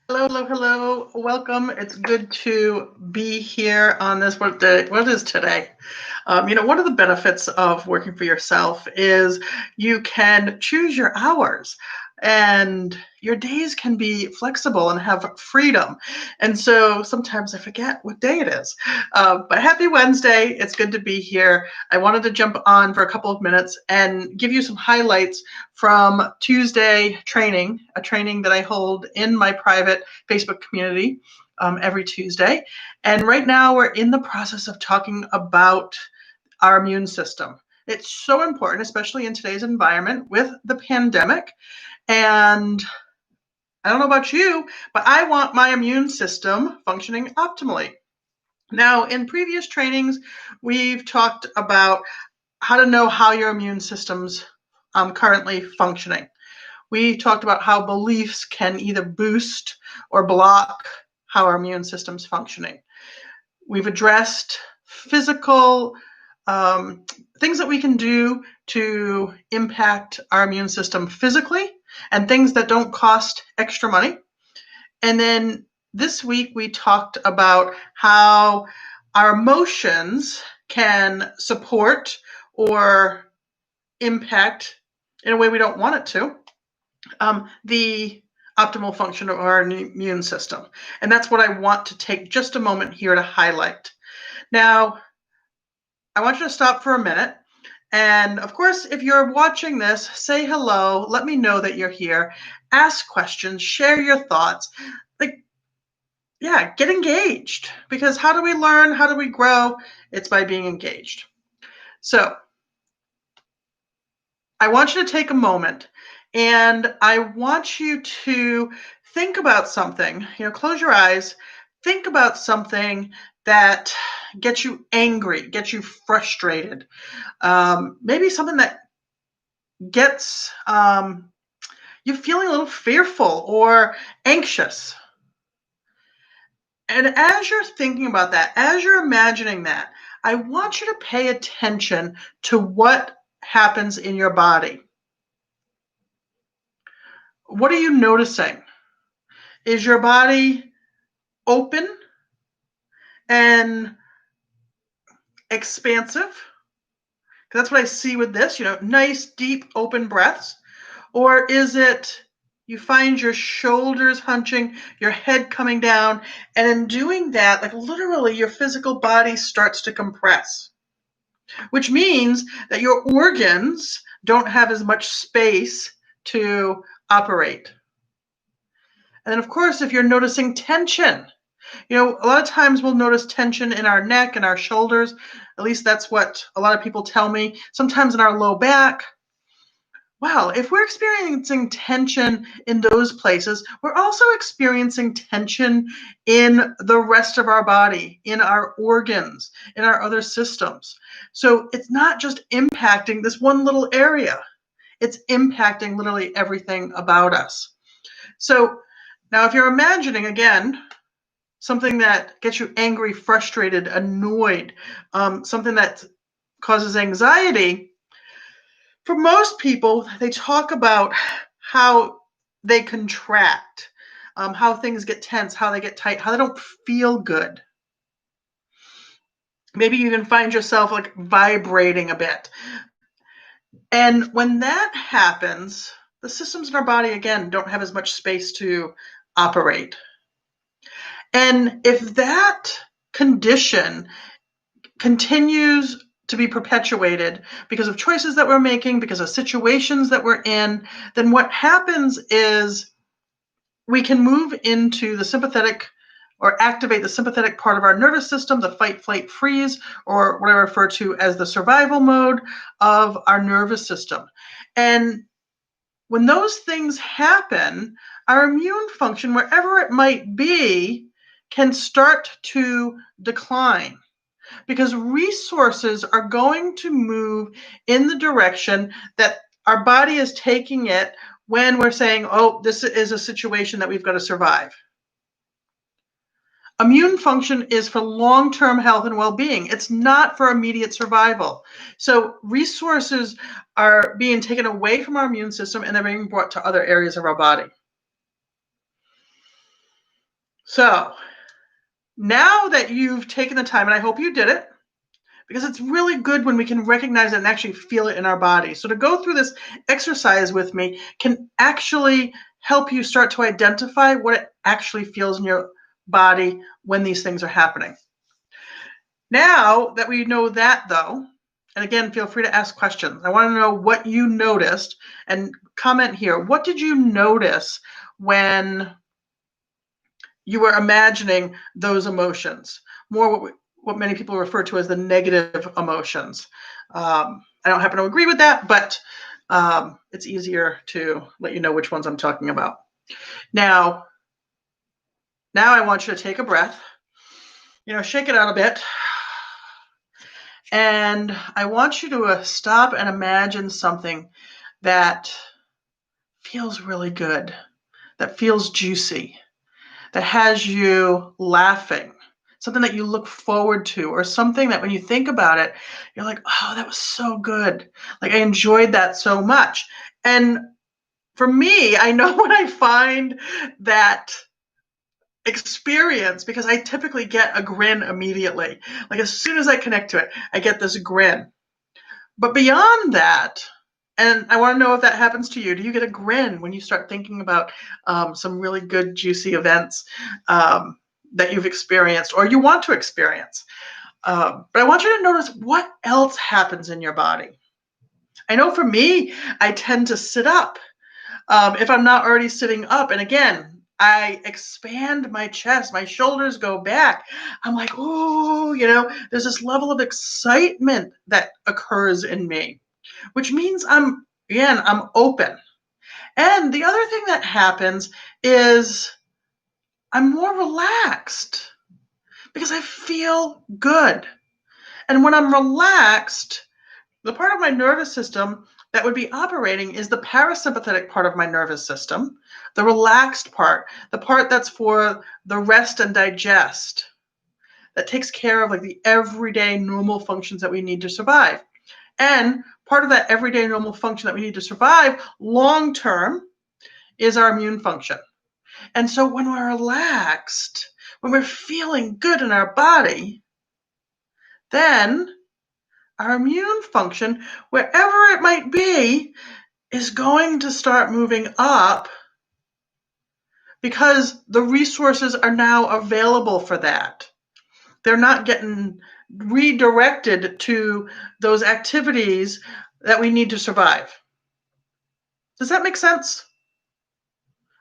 Hello, hello, hello. Welcome. It's good to be here on this. What is today? One of the benefits of working for yourself is you can choose your hours and your days can be flexible and have freedom. And so sometimes I forget what day it is. But happy Wednesday. It's good to be here. I wanted to jump on for a couple of minutes and give you some highlights from Tuesday training, a training that I hold in my private Facebook community every Tuesday. And right now we're in the process of talking about our immune system. It's so important, especially in today's environment with the pandemic. And I don't know about you, but I want my immune system functioning optimally. Now, in previous trainings, we've talked about how to know how your immune system's currently functioning. We talked about how beliefs can either boost or block how our immune system's functioning. We've addressed physical things that we can do to impact our immune system physically and things that don't cost extra money. And then this week we talked about how our emotions can support or impact in a way we don't want it to the optimal function of our immune system. And that's what I want to take just a moment here to highlight. Now, I want you to stop for a minute. And of course, if you're watching this, say hello, let me know that you're here, ask questions, share your thoughts. Like, yeah, get engaged. Because how do we learn? How do we grow? It's by being engaged. So I want you to take a moment and I want you to think about something. Close your eyes, think about something that gets you angry, gets you frustrated. Maybe something that gets you feeling a little fearful or anxious. And as you're thinking about that, as you're imagining that, I want you to pay attention to what happens in your body. What are you noticing? Is your body open and expansive? That's what I see with this, nice, deep, open breaths. Or is it you find your shoulders hunching, your head coming down, and in doing that, like literally your physical body starts to compress, which means that your organs don't have as much space to operate. And then, of course, if you're noticing tension, a lot of times we'll notice tension in our neck and our shoulders. At least that's what a lot of people tell me. Sometimes in our low back. Wow, if we're experiencing tension in those places, we're also experiencing tension in the rest of our body, in our organs, in our other systems. So it's not just impacting this one little area, it's impacting literally everything about us. So now, if you're imagining again, something that gets you angry, frustrated, annoyed, something that causes anxiety, for most people, they talk about how they contract, how things get tense, how they get tight, how they don't feel good. Maybe you even find yourself like vibrating a bit. And when that happens, the systems in our body, again, don't have as much space to operate. And if that condition continues to be perpetuated because of choices that we're making, because of situations that we're in, then what happens is we can move into the sympathetic or activate the sympathetic part of our nervous system, the fight, flight, freeze, or what I refer to as the survival mode of our nervous system. And when those things happen, our immune function, wherever it might be, can start to decline because resources are going to move in the direction that our body is taking it when we're saying, oh, this is a situation that we've got to survive. Immune function is for long-term health and well-being. It's not for immediate survival. So resources are being taken away from our immune system and they're being brought to other areas of our body. So now that you've taken the time, and I hope you did it, because it's really good when we can recognize it and actually feel it in our body. So to go through this exercise with me can actually help you start to identify what it actually feels in your body when these things are happening. Now that we know that, though, and again, feel free to ask questions. I want to know what you noticed, and comment here. What did you notice when you were imagining those emotions? More what many people refer to as the negative emotions. I don't happen to agree with that, but it's easier to let you know which ones I'm talking about. Now I want you to take a breath, shake it out a bit. And I want you to stop and imagine something that feels really good, that feels juicy, that has you laughing, something that you look forward to, or something that when you think about it, you're like, oh, that was so good. Like, I enjoyed that so much. And for me, I know when I find that experience, because I typically get a grin immediately. Like, as soon as I connect to it, I get this grin. But beyond that, and I want to know if that happens to you. Do you get a grin when you start thinking about some really good, juicy events that you've experienced or you want to experience? But I want you to notice what else happens in your body. I know for me, I tend to sit up if I'm not already sitting up. And again, I expand my chest, my shoulders go back. I'm like, oh, there's this level of excitement that occurs in me, which means I'm open. And the other thing that happens is I'm more relaxed because I feel good. And when I'm relaxed, the part of my nervous system that would be operating is the parasympathetic part of my nervous system, the relaxed part, the part that's for the rest and digest, that takes care of like the everyday normal functions that we need to survive. And part of that everyday normal function that we need to survive long term is our immune function. And so when we're relaxed, when we're feeling good in our body, then our immune function, wherever it might be, is going to start moving up because the resources are now available for that. They're not getting redirected to those activities that we need to survive. Does that make sense?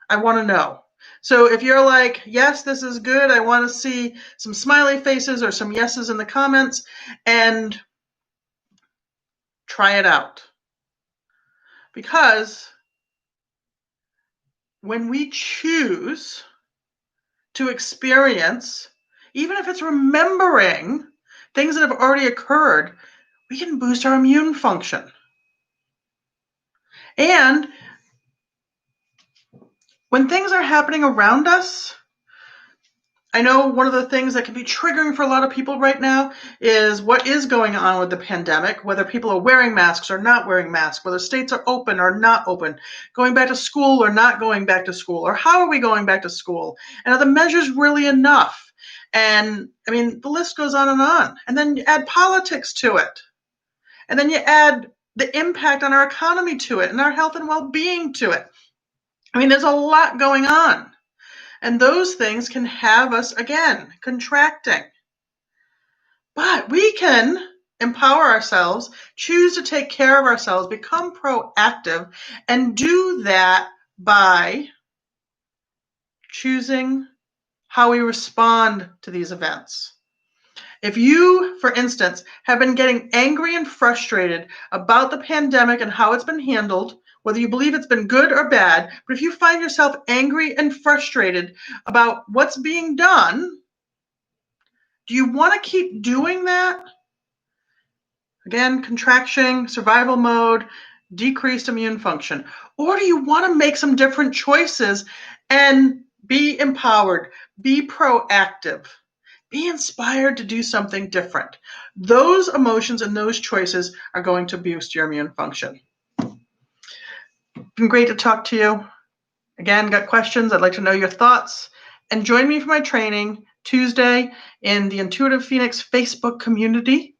I want to know. So if you're like, yes, this is good, I want to see some smiley faces or some yeses in the comments, and try it out. Because when we choose to experience, even if it's remembering things that have already occurred, we can boost our immune function. And when things are happening around us, I know one of the things that can be triggering for a lot of people right now is what is going on with the pandemic, whether people are wearing masks or not wearing masks, whether states are open or not open, going back to school or not going back to school, or how are we going back to school? And are the measures really enough? And I mean, the list goes on. And then you add politics to it. And then you add the impact on our economy to it and our health and well-being to it. I mean, there's a lot going on. And those things can have us, again, contracting. But we can empower ourselves, choose to take care of ourselves, become proactive, and do that by choosing how we respond to these events. If you, for instance, have been getting angry and frustrated about the pandemic and how it's been handled, whether you believe it's been good or bad, but if you find yourself angry and frustrated about what's being done, do you want to keep doing that? Again, contraction, survival mode, decreased immune function. Or do you want to make some different choices and be empowered, be proactive, be inspired to do something different? Those emotions and those choices are going to boost your immune function. Been great to talk to you. Again, got questions? I'd like to know your thoughts. and join me for my training Tuesday in the Intuitive Phoenix Facebook community,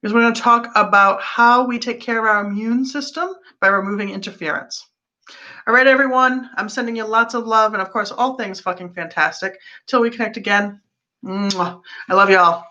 because we're going to talk about how we take care of our immune system by removing interference. All right, everyone, I'm sending you lots of love and, of course, all things fucking fantastic. Till we connect again, I love y'all.